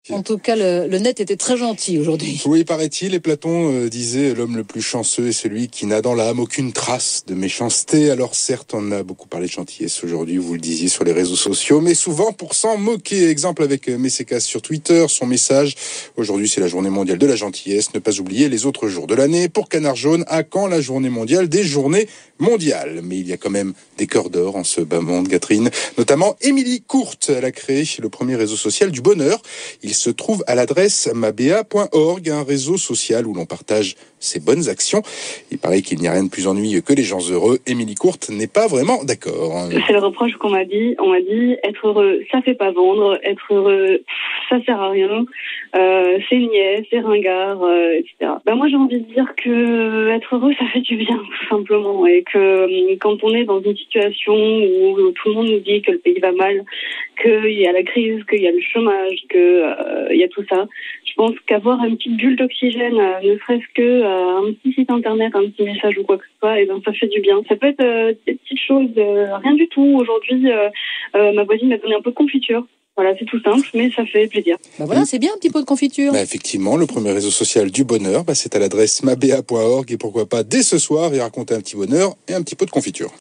En tout cas, le net était très gentil aujourd'hui. Oui, paraît-il, et Platon disait l'homme le plus chanceux est celui qui n'a dans l'âme aucune trace de méchanceté. Alors certes, on a beaucoup parlé de gentillesse aujourd'hui, vous le disiez sur les réseaux sociaux, mais souvent pour s'en moquer. Exemple avec Messékas sur Twitter, son message: aujourd'hui c'est la journée mondiale de la gentillesse, ne pas oublier les autres jours de l'année. Pour Canard Jaune, à quand la journée mondiale des journées mondiales? Mais il y a quand même des cœurs d'or en ce bas monde, Catherine. Notamment Émilie Courte, elle a créé le premier réseau social du bonheur. Il se trouve à l'adresse mabea.org, un réseau social où l'on partage ses bonnes actions. Il paraît qu'il n'y a rien de plus ennuyeux que les gens heureux. Émilie Courte n'est pas vraiment d'accord. C'est le reproche qu'on m'a dit. On m'a dit être heureux, ça fait pas vendre. Être heureux, ça sert à rien. C'est niais, c'est ringard, etc. Moi j'ai envie de dire que être heureux, ça fait du bien, tout simplement. Et que quand on est dans une situation où tout le monde nous dit que le pays va mal, qu'il y a la crise, qu'il y a le chômage, qu'il y a tout ça, je pense qu'avoir une petite bulle d'oxygène, ne serait-ce que un petit site internet, un petit message ou quoi que ce soit, et ça fait du bien. Ça peut être des petites choses, rien du tout. Aujourd'hui, ma voisine m'a donné un peu de confiture. Voilà, c'est tout simple, mais ça fait plaisir. Voilà, c'est bien un petit pot de confiture. Effectivement, le premier réseau social du bonheur, c'est à l'adresse mabea.org, et pourquoi pas dès ce soir y raconter un petit bonheur et un petit pot de confiture.